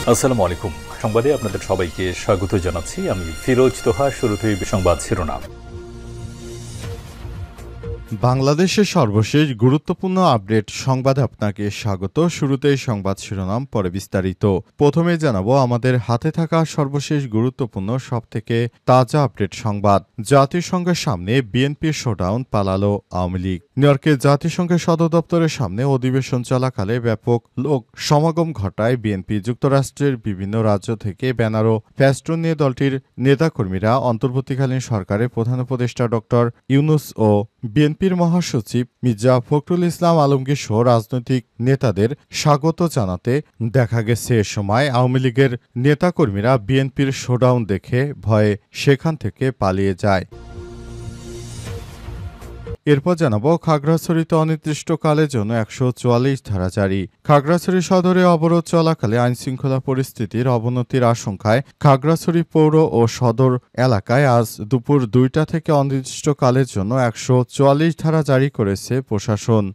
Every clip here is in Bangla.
আসসালামু আলাইকুম। সংবাদে আপনাদের সবাইকে স্বাগত জানাচ্ছি। আমি ফিরোজ তোহা। শুরুতেই সংবাদ শিরোনাম। বাংলাদেশের সর্বশেষ গুরুত্বপূর্ণ আপডেট সংবাদে আপনাকে স্বাগত। শুরুতেই সংবাদ শিরোনাম, পরে বিস্তারিত। প্রথমে জানাবো আমাদের হাতে থাকা সর্বশেষ গুরুত্বপূর্ণ সবথেকে তাজা আপডেট সংবাদ। জাতিসংঘের সামনে বিএনপির শোডাউন, পালালো আওয়ামী লীগ। নিউ ইয়র্কে জাতিসংঘের সদর দপ্তরের সামনে অধিবেশন চলাকালে ব্যাপক লোক সমাগম ঘটায় বিএনপি। যুক্তরাষ্ট্রের বিভিন্ন রাজ্য থেকে ব্যানার ও ফেস্টুন নিয়ে দলটির নেতাকর্মীরা অন্তর্বর্তীকালীন সরকারের প্রধান উপদেষ্টা ডক্টর ইউনূস ও বিএনপির মহাসচিব মির্জা ফখরুল ইসলাম আলমগীর সহ রাজনৈতিক নেতাদের স্বাগত জানাতে দেখা গেছে। এ সময় আওয়ামী লীগের নেতাকর্মীরা বিএনপির শোডাউন দেখে ভয়ে সেখান থেকে পালিয়ে যায়। এরপর জানাবো খাগড়াছড়িতে অনির্দিষ্টকালের জন্য ১৪৪ ধারা জারি। খাগড়াছড়ি সদরে অবরোধ চলাকালে আইনশৃঙ্খলা পরিস্থিতির অবনতির আশঙ্কায় খাগড়াছড়ি পৌর ও সদর এলাকায় আজ দুপুর ২টা থেকে অনির্দিষ্টকালের জন্য ১৪৪ ধারা জারি করেছে প্রশাসন।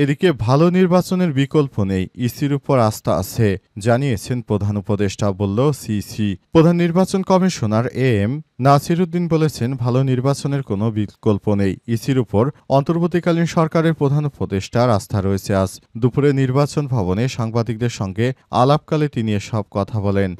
এদিকে ভালো নির্বাচনের বিকল্প নেই, ইসির উপর আস্থা আছে জানিয়েছেন প্রধান উপদেষ্টা, বলল সিইসি। প্রধান নির্বাচন কমিশনার এম নাসিরুদ্দিন বলেছেন, ভালো নির্বাচনের কোনো বিকল্প নেই, ইসির উপর অন্তর্বর্তীকালীন সরকারের প্রধান উপদেষ্টার আস্থা রয়েছে। আজ দুপুরে নির্বাচন ভবনে সাংবাদিকদের সঙ্গে আলাপকালে তিনি এসব কথা বলেন।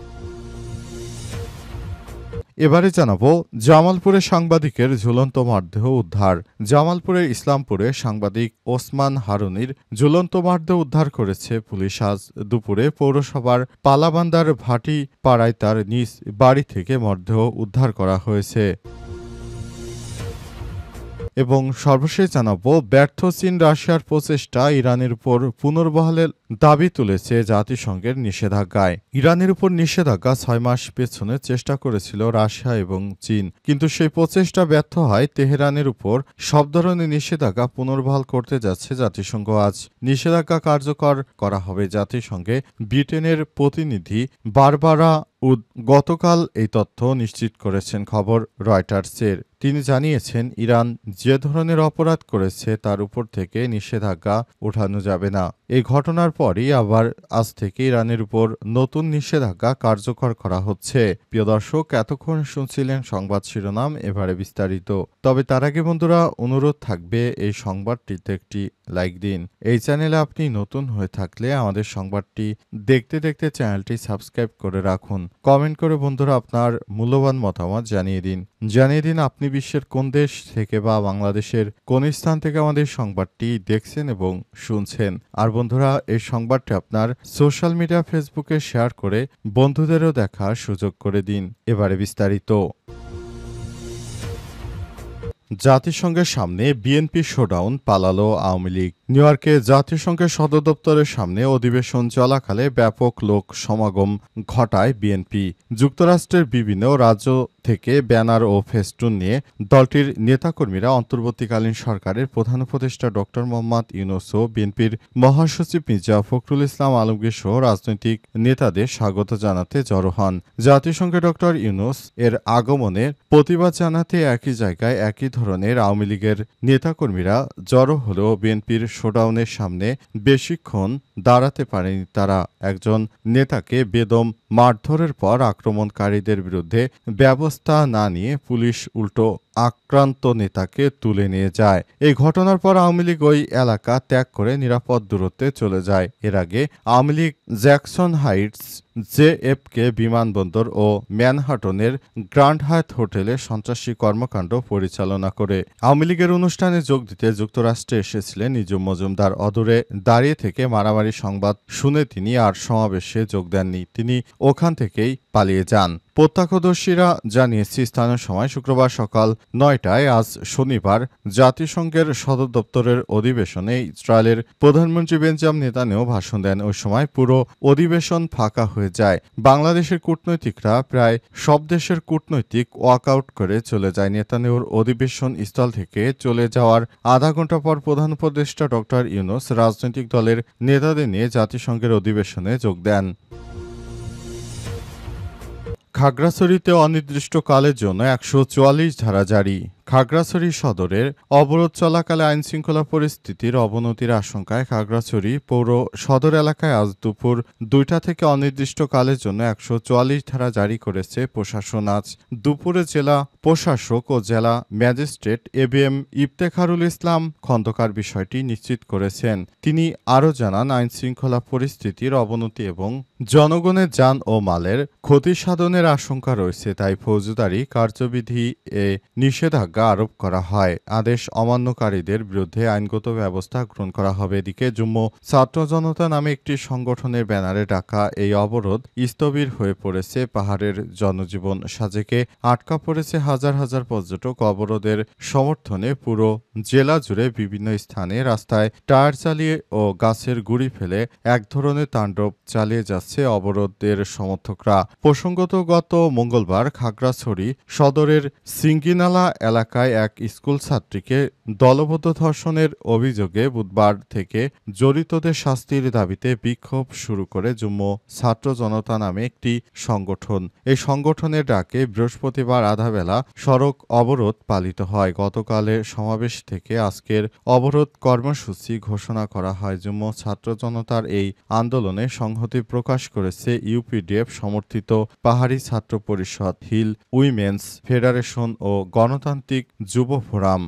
এবারে জানাবো জামালপুরে সাংবাদিকের ঝুলন্ত মরদেহ উদ্ধার। জামালপুরের ইসলামপুরে সাংবাদিক ওসমান হারুনির ঝুলন্ত মরদেহ উদ্ধার করেছে পুলিশ। আজ দুপুরে পৌরসভার পালাবান্দার ভাটি পাড়ায় তার নিজ বাড়ি থেকে মরদেহ উদ্ধার করা হয়েছে। এবং সর্বশেষ জানাবো ব্যর্থ চীন রাশিয়ার প্রচেষ্টা ইরানের উপর পুনর্বহালের দাবি তুলেছে জাতিসংঘের নিষেধাজ্ঞায়। ইরানের উপর নিষেধাজ্ঞা ৬ মাস পেছনে চেষ্টা করেছিল রাশিয়া এবং চীন, কিন্তু সেই প্রচেষ্টা ব্যর্থ হয়। তেহরানের উপর সব ধরনের নিষেধাজ্ঞা পুনর্বহাল করতে যাচ্ছে জাতিসংঘ। আজ নিষেধাজ্ঞা কার্যকর করা হবে। জাতিসংঘে ব্রিটেনের প্রতিনিধি বারবারা গতকাল এই তথ্য নিশ্চিত করেছেন খবর রয়টার্সের। তিনি জানিয়েছেন, ইরান যে ধরনের অপরাধ করেছে তার উপর থেকে নিষেধাজ্ঞা ওঠানো যাবে না। এই ঘটনার পরই আবার আজ থেকে ইরানের উপর নতুন নিষেধাজ্ঞা কার্যকর করা হচ্ছে। প্রিয় দর্শক, এতক্ষণ শুনছিলেন সংবাদ শিরোনাম, এবারে বিস্তারিত। তবে তার আগে বন্ধুরা, অনুরোধ থাকবে এই সংবাদটিতে একটি লাইক দিন। এই চ্যানেলে আপনি নতুন হয়ে থাকলে আমাদের সংবাদটি দেখতে দেখতে চ্যানেলটি সাবস্ক্রাইব করে রাখুন। কমেন্ট করে বন্ধুরা আপনার মূল্যবান মতামত জানিয়ে দিন আপনি বিশ্বের কোন দেশ থেকে বা বাংলাদেশের কোন স্থান থেকে আমাদের সংবাদটি দেখছেন এবং শুনছেন। আর বন্ধুরা, এই সংবাদটি আপনার সোশ্যাল মিডিয়া ফেসবুকে শেয়ার করে বন্ধুদেরও দেখার সুযোগ করে দিন। এবারে বিস্তারিত। জাতিসংঘের সামনে বিএনপি শোডাউন, পালালো আওয়ামী লীগ। নিউ ইয়র্কে জাতিসংঘের সদর দপ্তরের সামনে অধিবেশন চলাকালে ব্যাপক লোক সমাগম ঘটায় বিএনপি। যুক্তরাষ্ট্রের বিভিন্ন রাজ্য থেকে ব্যানার ও ফেস্টুন নিয়ে দলটির নেতাকর্মীরা অন্তর্বর্তীকালীন সরকারের প্রধান উপদেষ্টা ডক্টর মোহাম্মদ ইউনূস ও বিএনপির মহাসচিব মির্জা ফখরুল ইসলাম আলমগীর সহ রাজনৈতিক নেতাদের স্বাগত জানাতে জড়ো হন। জাতিসংঘে ডক্টর ইউনূস এর আগমনের প্রতিবাদ জানাতে একই জায়গায় একই ধরনের আওয়ামী লীগের নেতাকর্মীরা জড়ো হলেও বিএনপির শোডাউনের সামনে বেশিক্ষণ দাঁড়াতে পারেনি তারা। একজন নেতাকে বেদম মারধরের পর আক্রমণকারীদের বিরুদ্ধে ব্যবস্থা না নিয়ে পুলিশ উল্টো আক্রান্ত নেতাকে তুলে নিয়ে যায়। এই ঘটনার পর আওয়ামী লীগ ওই এলাকা ত্যাগ করে নিরাপদ দূরত্বে চলে যায়। এর আগে আওয়ামী লীগ জ্যাকসন হাইটস জেএফকে বিমানবন্দর ও ম্যানহাটনের গ্র্যান্ড হায়াত হোটেলে সন্ত্রাসী কর্মকাণ্ড পরিচালনা করে। আওয়ামী লীগের অনুষ্ঠানে যোগ দিতে যুক্তরাষ্ট্রে এসেছিলেন নিজুম মজুমদার। অদূরে দাঁড়িয়ে থেকে মারামারি সংবাদ শুনে তিনি আর সমাবেশে যোগ দেননি। তিনি ওখান থেকেই পালিয়ে যান। প্রত্যক্ষদর্শীরা জানিয়েছে, স্থানীয় সময় শুক্রবার সকাল ৯টায় আজ শনিবার জাতিসংঘের সদর দপ্তরের অধিবেশনে ইসরায়েলের প্রধানমন্ত্রী বেঞ্জামিন নেতানিয়াহু ভাষণ দেন। ওই সময় পুরো অধিবেশন ফাঁকা হয়ে যায়। বাংলাদেশের কূটনৈতিকরা প্রায় সব দেশের কূটনৈতিক ওয়াকআউট করে চলে যায়। নেতানিয়াহুর অধিবেশন স্থল থেকে চলে যাওয়ার আধা ঘন্টা পর প্রধান উপদেষ্টা ডক্টর ইউনূস রাজনৈতিক দলের নেতাদের নিয়ে জাতিসংঘের অধিবেশনে যোগ দেন। খাগড়াছড়িতে অনির্দিষ্টকালের জন্য ১৪৪ ধারা জারি। খাগড়াছড়ি সদরের অবরোধ চলাকালে আইনশৃঙ্খলা পরিস্থিতির অবনতির আশঙ্কায় খাগড়াছড়ি পৌর সদর এলাকায় আজ দুপুর ২টা থেকে অনির্দিষ্টকালের জন্য ১৪৪ ধারা জারি করেছে প্রশাসন। আজ দুপুরে জেলা প্রশাসক ও জেলা ম্যাজিস্ট্রেট এবিএম ইফতেখারুল ইসলাম খন্দকার বিষয়টি নিশ্চিত করেছেন। তিনি আরও জানান, আইনশৃঙ্খলা পরিস্থিতির অবনতি এবং জনগণের যান ও মালের ক্ষতি সাধনের আশঙ্কা রয়েছে, তাই ফৌজদারি কার্যবিধি এ নিষেধাজ্ঞা আরোপ করা হয়। আদেশ অমান্যকারীদের বিরুদ্ধে আইনগত ব্যবস্থা গ্রহণ করা হবে। এদিকে যুগ্ম ছাত্র জনতা নামে একটি সংগঠনের ব্যানারে ডাকা এই অবরোধ স্থবির হয়ে পড়েছে। পাহাড়ের জনজীবন সাজেকে আটকা পড়েছে হাজার হাজার পর্যটক। অবরোধের সমর্থনে পুরো জেলা জুড়ে বিভিন্ন স্থানে রাস্তায় টায়ার চালিয়ে ও গাছের গুঁড়ি ফেলে এক ধরনের তাণ্ডব চালিয়ে যাচ্ছে অবরোধের সমর্থকরা। প্রসঙ্গত, গত মঙ্গলবার খাগড়াছড়ি সদরের সিঙ্গিনালা এলাকায় এক স্কুল ছাত্রীকে দলবদ্ধ ধর্ষণের অভিযোগে বুধবার থেকে জড়িতদের শাস্তির দাবিতে বিক্ষোভ শুরু করে যুগ্ম ছাত্র জনতা নামে একটি সংগঠন। এই সংগঠনের ডাকে বৃহস্পতিবার আধাবেলা সড়ক অবরোধ পালিত হয়। গতকালের সমাবেশ থেকে আজকের অবরোধ কর্মসূচি ঘোষণা করা হয়। যুগ্ম ছাত্র জনতার এই আন্দোলনে সংহতি প্রকাশ করেছে ইউপিডিএফ সমর্থিত পাহাড়ি ছাত্র পরিষদ, হিল উইমেন্স ফেডারেশন ও গণতান্ত্রিক যুব ফোরাম।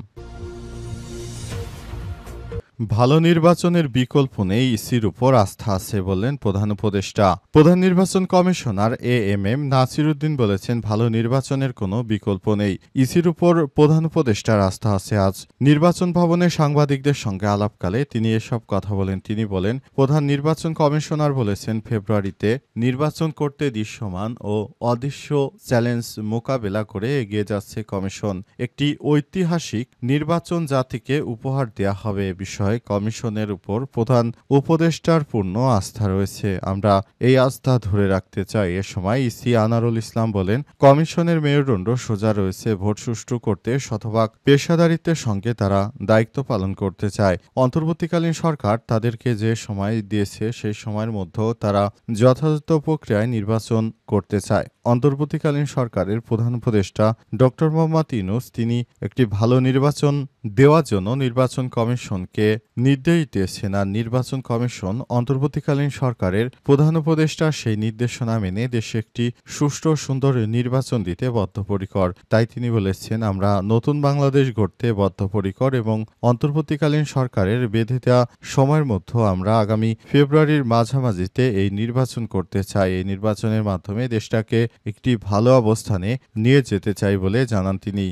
ভালো নির্বাচনের বিকল্প নেই, ইসির উপর আস্থা আছে বললেন প্রধান উপদেষ্টা। প্রধান নির্বাচন কমিশনার এএমএম নাসির উদ্দিন বলেছেন, ভালো নির্বাচনের কোনো বিকল্প নেই, ইসির উপর প্রধান উপদেষ্টার আস্থা আছে। আজ নির্বাচন ভবনে সাংবাদিকদের সঙ্গে আলাপকালে তিনি এসব কথা বলেন। তিনি বলেন, প্রধান নির্বাচন কমিশনার বলেছেন, ফেব্রুয়ারিতে নির্বাচন করতে দৃশ্যমান ও অদৃশ্য চ্যালেঞ্জ মোকাবেলা করে এগিয়ে যাচ্ছে কমিশন। একটি ঐতিহাসিক নির্বাচন জাতিকে উপহার দেয়া হবে। এ বিষয়ে কমিশনের উপর প্রধান উপদেষ্টার পূর্ণ আস্থা রয়েছে। আমরা এই আস্থা ধরে রাখতে চাই। এ সময় ইসি আনারুল ইসলাম বলেন, কমিশনের মেরুদণ্ড সোজা রয়েছে। ভোট সুষ্ঠু করতে শতভাগ পেশাদারিত্বের সঙ্গে তারা দায়িত্ব পালন করতে চায়। অন্তর্বর্তীকালীন সরকার তাদেরকে যে সময় দিয়েছে সেই সময়ের মধ্যেও তারা যথাযথ প্রক্রিয়ায় নির্বাচন করতে চায়। অন্তর্বর্তীকালীন সরকারের প্রধান উপদেষ্টা ডক্টর মোহাম্মদ ইউনূস তিনি একটি ভালো নির্বাচন দেওয়ার জন্য নির্বাচন কমিশনকে নির্দেশ দিয়েছেন। আর নির্বাচন কমিশন অন্তর্বর্তীকালীন সরকারের প্রধান উপদেষ্টা সেই নির্দেশনা মেনে দেশে একটি সুষ্ঠু সুন্দর নির্বাচন দিতে বদ্ধপরিকর। তাই তিনি বলেছেন, আমরা নতুন বাংলাদেশ গড়তে বদ্ধপরিকর এবং অন্তর্বর্তীকালীন সরকারের বেঁধে দেওয়া সময়ের মধ্যে আমরা আগামী ফেব্রুয়ারির মাঝামাঝিতে এই নির্বাচন করতে চাই। এই নির্বাচনের মাধ্যমে দেশটাকে একটি ভালো অবস্থানে নিয়ে যেতে চাই বলে জানান তিনি।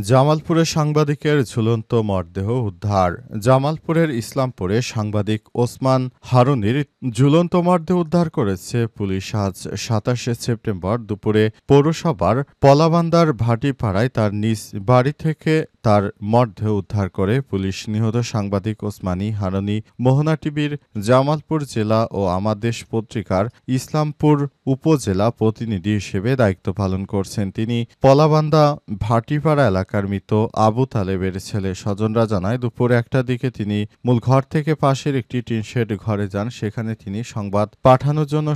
জামালপুরে সাংবাদিকের ঝুলন্ত মরদেহ উদ্ধার। জামালপুরের ইসলামপুরে সাংবাদিক ওসমান হারুনির ঝুলন্ত মরদেহ উদ্ধার করেছে পুলিশ। আজ ২৭ সেপ্টেম্বর দুপুরে পৌরসভার পলাবান্দার ভাটিপাড়ায় তার নিজ বাড়ি থেকে তার মরদেহ উদ্ধার করে পুলিশ। নিহত সাংবাদিক ওসমানী হারুনি মোহনা টিভির জামালপুর জেলা ও আমার দেশ পত্রিকার ইসলামপুর উপজেলা প্রতিনিধি হিসেবে দায়িত্ব পালন করছেন। তিনি পলাবান্দা ভাটিপাড়া এলাকার মৃত আবু তালেবের ছেলে। স্বজনরা জানায়, দুপুর ১টার দিকে তিনি মূল ঘর থেকে পাশের একটি টিনশেড ঘরে যান। সেখানে তিনি সংবাদ পাঠানোর জন্য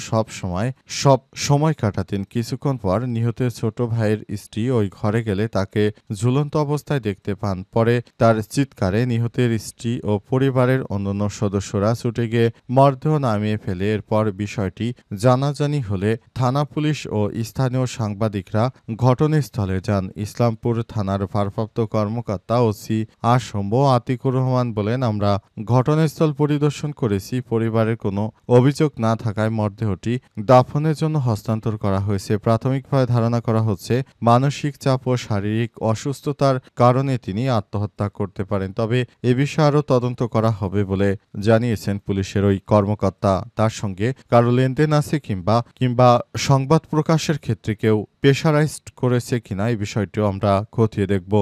সব সময় কাটাতেন। কিছুক্ষণ পর নিহতের ছোট ভাইয়ের স্ত্রী ওই ঘরে গেলে তাকে ঝুলন্ত অবস্থায় দেখতে পান। পরে তার চিৎকারে নিহতের স্ত্রী ও পরিবারের অন্যান্য সদস্যরা ছুটে গিয়ে মরদেহ নামিয়ে ফেলে। এরপর বিষয়টি জানাজানি হলে থানা পুলিশ ও স্থানীয় সাংবাদিকরা ঘটনাস্থলে যান। ইসলামপুর থানার ভারপ্রাপ্ত কর্মকর্তা ওসি আসম আতিকুর রহমান বলেন, আমরা ঘটনাস্থল পরিদর্শন করেছি। পরিবারের কোনো অভিযোগ না থাকায় মরদেহটি দাফনের জন্য হস্তান্তর করা হয়েছে। প্রাথমিকভাবে ধারণা করা হচ্ছে মানসিক চাপ ও শারীরিক অসুস্থতার কারণে তিনি আত্মহত্যা করতে পারেন। তবে এ বিষয়ে আরও তদন্ত করা হবে বলে জানিয়েছেন পুলিশের ওই কর্মকর্তা। তার সঙ্গে কারো লেনদেন আছে কিংবা সংবাদ প্রকাশের ক্ষেত্রে কেউ প্রেশারাইজড করেছে কিনা এই বিষয়টিও আমরা খতিয়ে দেখব।